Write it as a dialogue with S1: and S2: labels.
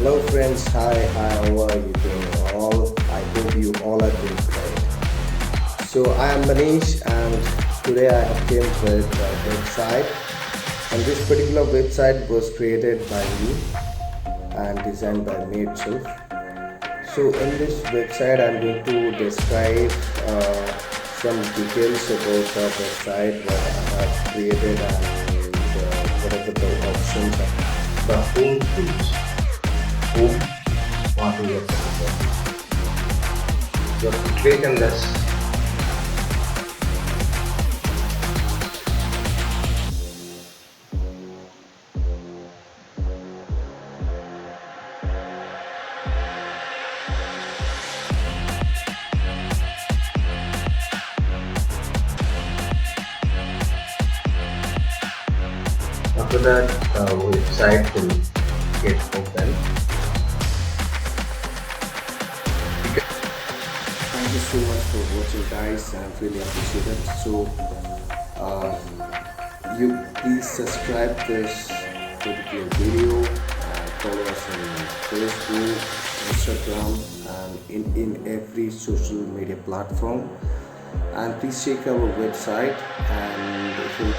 S1: Hello friends, hi, how are you doing all? I hope you all are doing great. So I am Manish and today I have came with a website, and this particular website was created by me and designed by me itself. So in this website I'm going to describe some details about the website, what I have created, and whatever the options are.
S2: The home page. Home want to get you have to click on this. After that, website will get open.
S1: Thank you so much for watching, guys. I really appreciate it. So, uh, you please subscribe this particular video and follow us on Facebook, Instagram, and in every social media platform. And please check our website. And if you